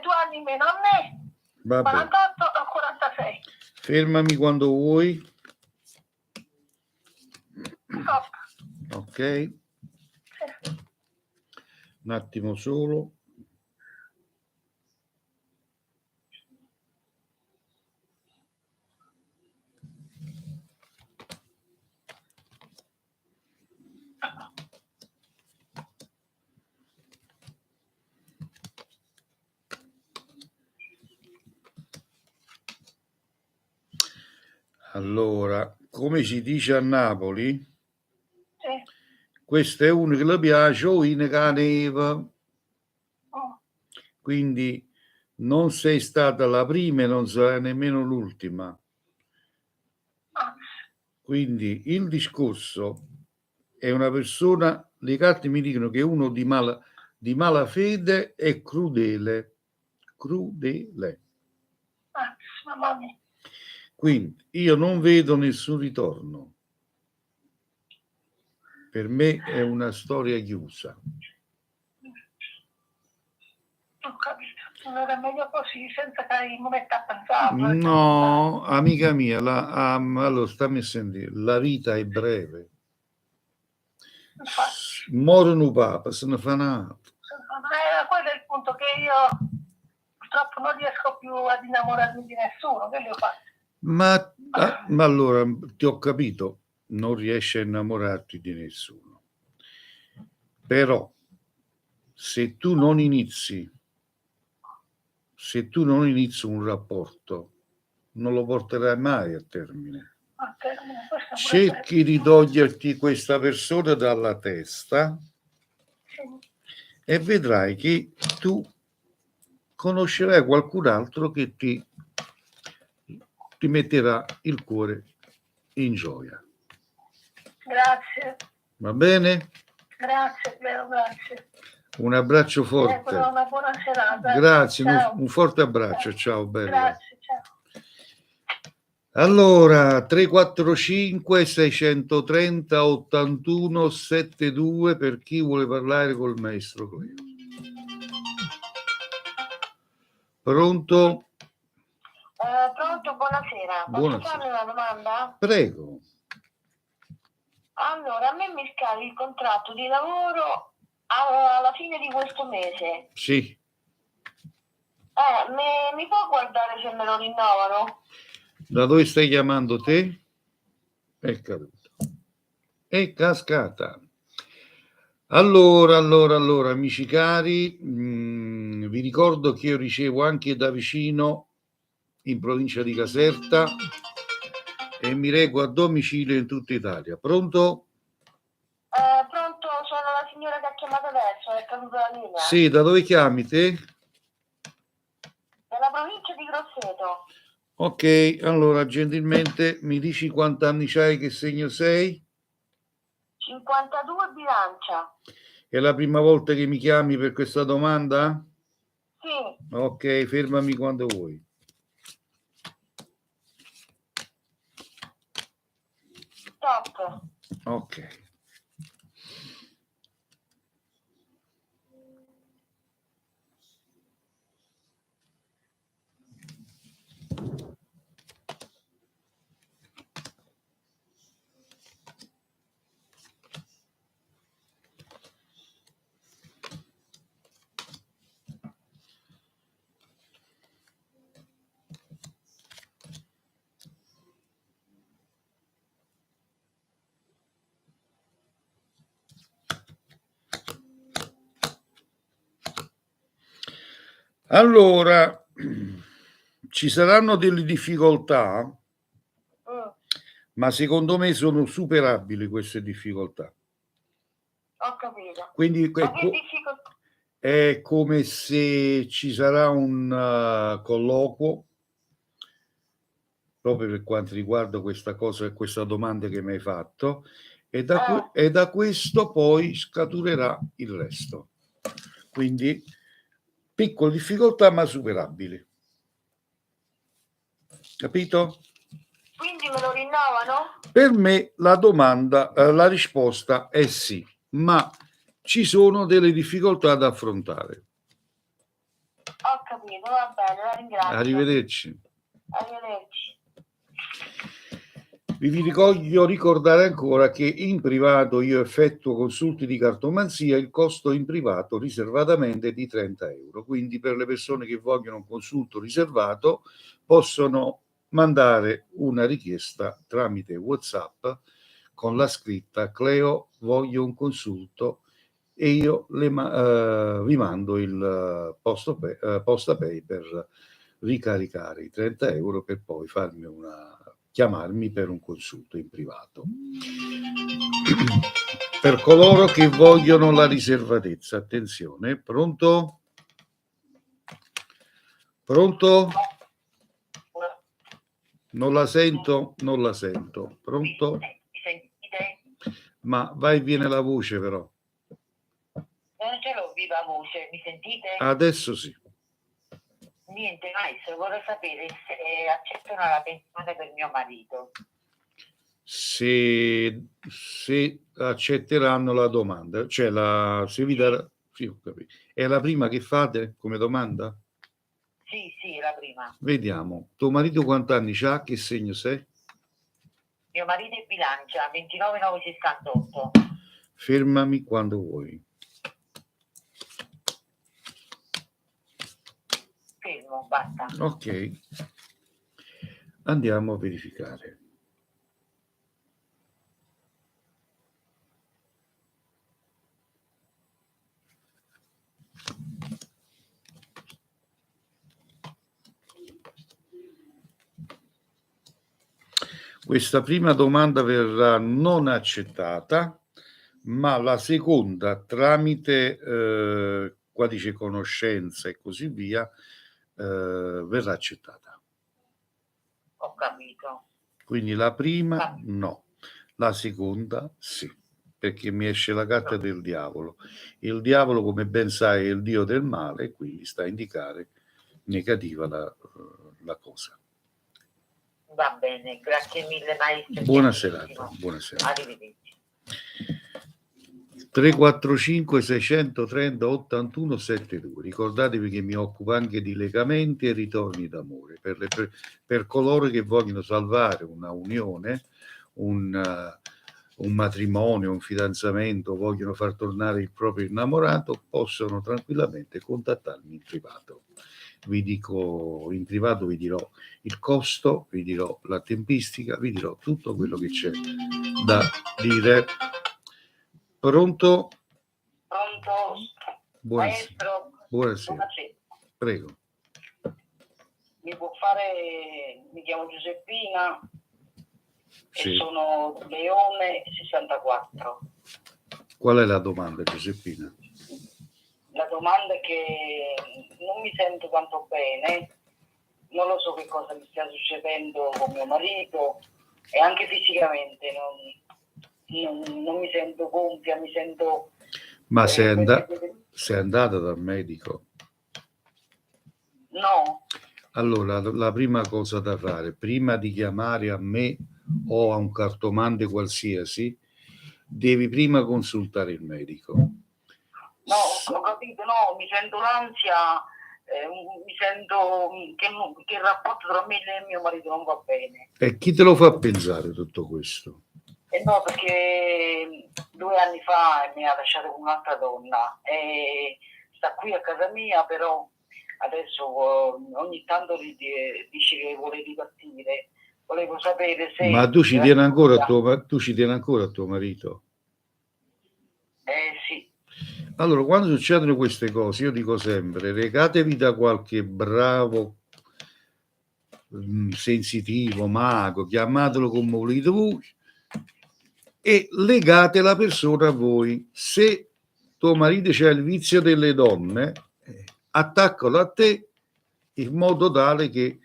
2 anni meno a me. Vabbè. 48 o 46. Fermami quando vuoi. Stop. Ok. Sì. Un attimo solo. Allora, come si dice a Napoli, Sì. questo è uno che le piace o in caneva. Oh. Quindi non sei stata la prima e non sarai nemmeno l'ultima. Quindi il discorso è una persona, le carte mi dicono che è uno di malafede e crudele. Mamma mia. Quindi io non vedo nessun ritorno. Per me è una storia chiusa. Ho capito. Allora è meglio così, senza che mi metta a pensare. No, amica mia, allora stammi a sentire, la vita è breve. Morono papa, se ne fa nato. Quello è il punto, che io purtroppo non riesco più ad innamorarmi di nessuno, che le ho fatto. Ma allora ti ho capito, non riesci a innamorarti di nessuno. Però se tu non inizi un rapporto, non lo porterai mai a termine. Cerchi di toglierti questa persona dalla testa e vedrai che tu conoscerai qualcun altro che ti metterà il cuore in gioia. Grazie. Va bene? Grazie, grazie. Un abbraccio forte. Una buona serata. Grazie, un forte abbraccio. Ciao, bella. Grazie, ciao. Allora, 345 630 81 72 per chi vuole parlare col maestro Cleo. Pronto? Pronto, buonasera. Posso Buonasera. farle una domanda? Prego. Allora, a me mi scavi il contratto di lavoro alla fine di questo mese. Sì. Mi può guardare se me lo rinnovano? Da dove stai chiamando te? È caduto. È cascata. Allora, amici cari, vi ricordo che io ricevo anche da vicino, in provincia di Caserta, e mi reco a domicilio in tutta Italia. Pronto? Pronto, sono la signora che ha chiamato adesso, è caduta la linea. Sì, da dove chiami te? Dalla provincia di Grosseto. Ok, allora gentilmente mi dici quanti anni c'hai, che segno sei? 52 Bilancia. È la prima volta che mi chiami per questa domanda? Sì. Ok, fermami quando vuoi. Stop. Ok. Allora, ci saranno delle difficoltà, ma secondo me sono superabili queste difficoltà. Ho capito. Quindi è come se ci sarà un colloquio proprio per quanto riguarda questa cosa, questa domanda che mi hai fatto, e da questo poi scaturerà il resto. Quindi piccole difficoltà ma superabili. Capito? Quindi me lo rinnovano? Per me la risposta è sì, ma ci sono delle difficoltà da affrontare. Ho capito, va bene, la ringrazio. Arrivederci. Arrivederci. Vi voglio ricordare ancora che in privato io effettuo consulti di cartomanzia, il costo in privato riservatamente è di 30 euro, quindi per le persone che vogliono un consulto riservato possono mandare una richiesta tramite WhatsApp con la scritta Cleo voglio un consulto e io vi mando il posta pay per ricaricare i 30 euro per poi farmi una chiamarmi per un consulto in privato. Per coloro che vogliono la riservatezza, attenzione, pronto? Pronto? Non la sento, non la sento. Pronto? Mi sentite? Ma vai e viene la voce però. Non ce l'ho viva voce, mi sentite? Adesso sì. Niente, maestro, vorrei sapere se accettano la pensione per mio marito. Se accetteranno la domanda, cioè se vi darà, sì, ho capito. È la prima che fate come domanda? Sì, la prima. Vediamo. Tuo marito quanti anni c'ha? Che segno sei? Mio marito è Bilancia, 29968. Fermami quando vuoi. Fermo, basta. Ok. Andiamo a verificare. Questa prima domanda verrà non accettata, ma la seconda, tramite quadice conoscenza e così via, verrà accettata. Ho capito. Quindi la prima no, la seconda sì, perché mi esce la carta del diavolo. Il diavolo, come ben sai, è il dio del male, quindi sta a indicare negativa la cosa. Va bene, grazie mille maestro. Buona serata, buonasera. Arrivederci. 345 630 81 72. Ricordatevi che mi occupo anche di legamenti e ritorni d'amore per coloro che vogliono salvare una unione, un matrimonio, un fidanzamento, vogliono far tornare il proprio innamorato, possono tranquillamente contattarmi in privato. Vi dico in privato, vi dirò il costo, vi dirò la tempistica, vi dirò tutto quello che c'è da dire. Pronto? Pronto? Buonasera. Maestro? Buonasera. Prego. Mi può fare, mi chiamo Giuseppina Sì. e sono Leone 64. Qual è la domanda, Giuseppina? La domanda è che non mi sento tanto bene, non lo so che cosa mi stia succedendo con mio marito e anche fisicamente non mi sento gonfia, mi sento... Ma sei andata dal medico? No. Allora, la prima cosa da fare, prima di chiamare a me o a un cartomante qualsiasi, devi prima consultare il medico. No, ho capito, no, mi sento l'ansia, mi sento che il rapporto tra me e mio marito non va bene. E chi te lo fa pensare tutto questo? No, perché 2 anni fa mi ha lasciato con un'altra donna e sta qui a casa mia, però adesso ogni tanto dice che vuole ripartire. Volevo sapere se... Ma tu ci tieni ancora a tuo marito? Sì. Allora, quando succedono queste cose, io dico sempre, recatevi da qualche bravo, sensitivo, mago, chiamatelo come volete voi, e legate la persona a voi. Se tuo marito c'ha il vizio delle donne, attaccalo a te in modo tale che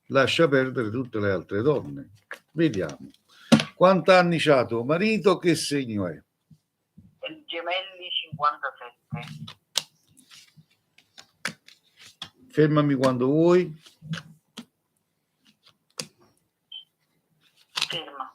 lascia perdere tutte le altre donne. Vediamo. Quanti anni c'ha tuo marito? Che segno è? Gemelli 57. Fermami quando vuoi. Ferma.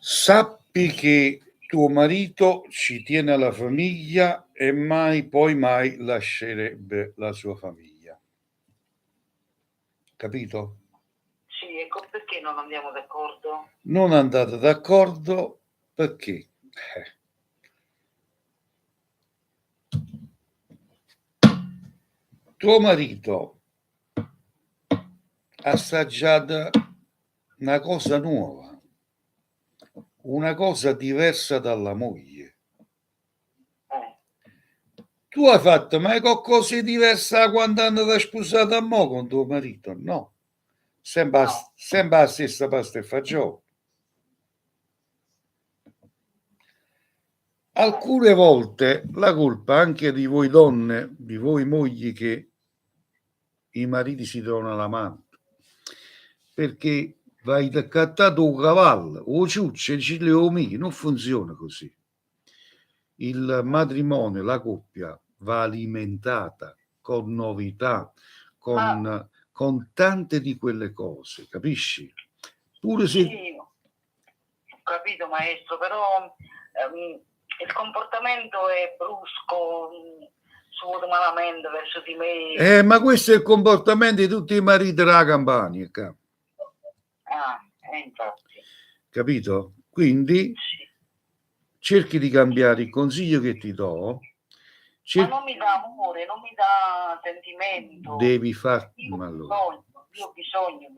Sappi che tuo marito ci tiene alla famiglia e mai, poi mai lascerebbe la sua famiglia. Capito? Sì, ecco perché non andiamo d'accordo. Non andate d'accordo perché tuo marito ha assaggiato una cosa nuova, una cosa diversa dalla moglie. Tu hai fatto mai qualcosa di diversa da quando andate sposata a mo' con tuo marito? No. Sempre, No. sempre la stessa pasta e fagioli. Alcune volte la colpa anche di voi donne, di voi mogli, che i mariti si trovano l'amante, perché vai accattato un cavallo o ciucce ci le omini, non funziona così. Il matrimonio, la coppia va alimentata con novità, con tante di quelle cose, capisci? Pure se... Sì, ho capito maestro, però il comportamento è brusco, suono malamente verso di me. Ma questo è il comportamento di tutti i mariti della Campania, Infatti. capito? Quindi cerchi di cambiare il consiglio che ti do. Ma non mi dà amore, non mi dà sentimento. Devi far... Io allora. ho bisogno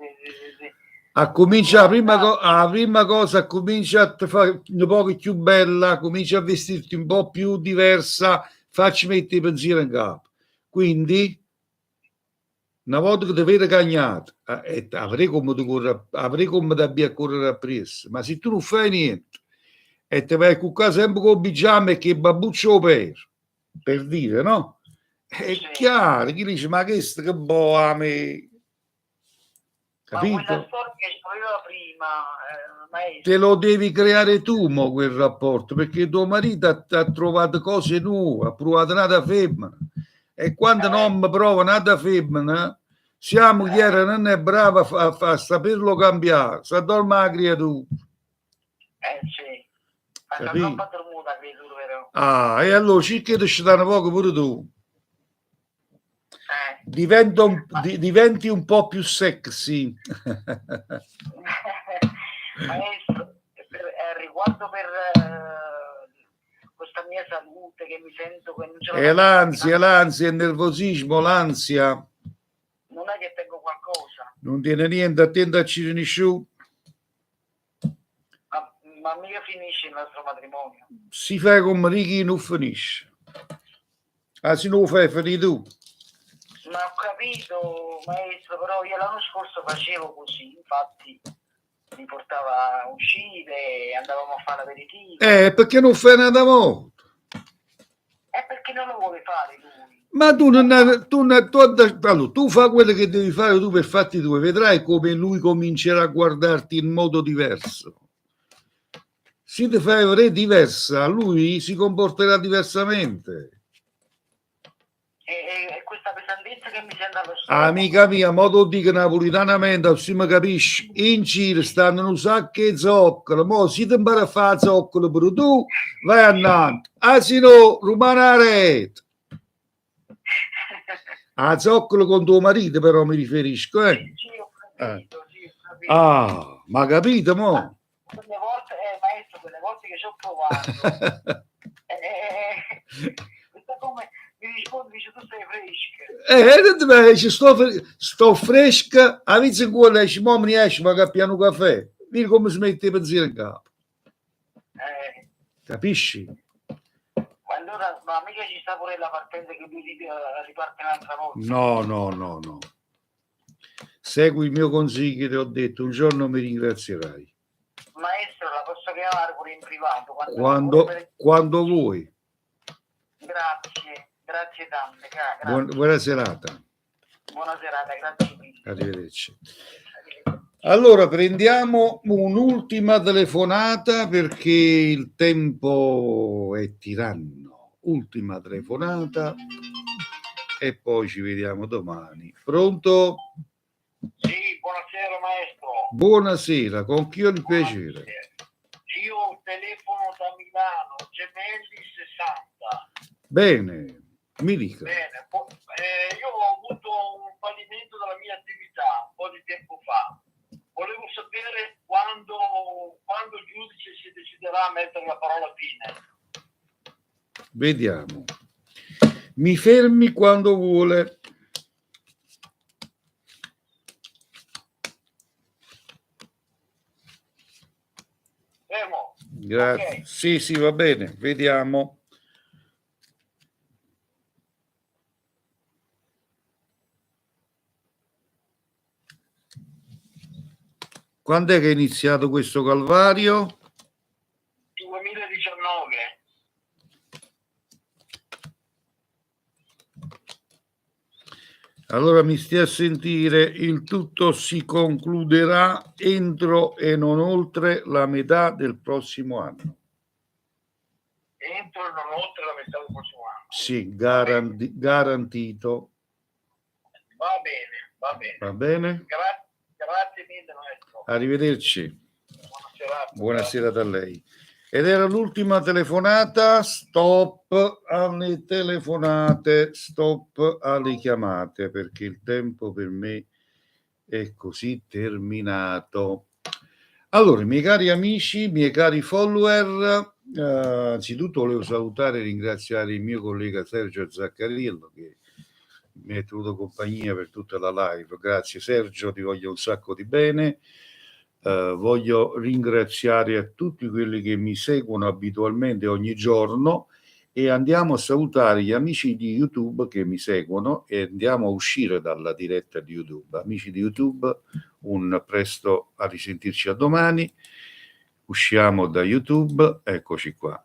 A cominciare, la prima cosa, comincia a fare un po' più bella, comincia a vestirti un po' più diversa, facci mettere i pensieri in capo. Quindi, una volta che ti vedi cagnato, avrei come da a correre appresso, ma se tu non fai niente e ti vai a cuccare sempre con il pigiama e che babbuccio per dire, no? È chiaro, chi dice, ma che boh me... Capito? Ma quella storia che aveva prima, te lo devi creare tu, mo, quel rapporto, perché tuo marito ha trovato cose nuove, ha provato nata femmina, e quando non prova nata femmina, siamo chiari, non è brava a saperlo cambiare, sa dorme la creatura. Sì, ma troppo dormuta creatura, vero? E allora cerca di stare poco pure tu. Diventi un po' più sexy. Maestro, riguardo per questa mia salute che mi sento che non ce E l'ansia, il nervosismo, l'ansia. Non è che tengo qualcosa. Non tiene niente, attento a Cirenisciù. Ma mica finisce il nostro matrimonio. Si fa come Ricky non finisce. Se non lo fai, fai tu. Ma ho capito, maestro, però io l'anno scorso facevo così, infatti mi portava a uscire, andavamo a fare l'aperitivo. Perché non fai nada molto? Perché non lo vuole fare lui. Ma tu fai quello che devi fare tu per fatti tuoi, vedrai come lui comincerà a guardarti in modo diverso. Se ti fai diversa, lui si comporterà diversamente. E questa pesantezza che mi sento allo stomaco. Amica mia, modo dico napolitanamente, se mi capisci, in giro stanno un sacco di zoccolo, mo si ti impara a fare zoccolo pure tu, vai a Nantes, se no, rumana rete. A zoccolo con tuo marito però mi riferisco, Sì, ho capito, sì, ho capito. ma capito, mo? Quelle volte, maestro, quelle volte che ci ho provato, come mi rispondi, dice, tu sei fresca. Sto fresca, a vizia in cuore esci, mo mi esci, ma che piano caffè, vedi come si mette i pensieri in capo. Capisci? Ma allora, ma mica ci sta pure la partenza che lui riparte un'altra volta? No. Segui il mio consiglio, ti ho detto, un giorno mi ringrazierai. Maestro, la posso chiamare pure in privato? Quando vuoi. Grazie tante. Grazie. Buona serata. Buona serata, grazie mille. Arrivederci. Allora, prendiamo un'ultima telefonata perché il tempo è tiranno. Ultima telefonata e poi ci vediamo domani. Pronto? Sì, buonasera maestro. Buonasera, con chi ho il piacere? Io telefono da Milano, Gemelli 60. Bene, mi dica. Bene, io ho avuto un fallimento della mia attività un po' di tempo fa. Volevo sapere quando il giudice si deciderà a mettere la parola fine. Vediamo. Mi fermi quando vuole. Fermo. Grazie. Okay. Sì, va bene. Vediamo. Quando è che è iniziato questo calvario? 2019. Allora mi stia a sentire, il tutto si concluderà entro e non oltre la metà del prossimo anno. Entro e non oltre la metà del prossimo anno. Sì, garantito. Va bene, va bene. Va bene? Grazie mille, maestro. Arrivederci. Buona serata. Buonasera a lei. Ed era l'ultima telefonata. Stop alle telefonate, stop alle chiamate, perché il tempo per me è così terminato. Allora, miei cari amici, miei cari follower, anzitutto volevo salutare e ringraziare il mio collega Sergio Zaccariello che mi ha tenuto compagnia per tutta la live. Grazie Sergio, ti voglio un sacco di bene. Voglio ringraziare a tutti quelli che mi seguono abitualmente ogni giorno e andiamo a salutare gli amici di YouTube che mi seguono e andiamo a uscire dalla diretta di YouTube. Amici di YouTube, un presto a risentirci a domani. Usciamo da YouTube, eccoci qua.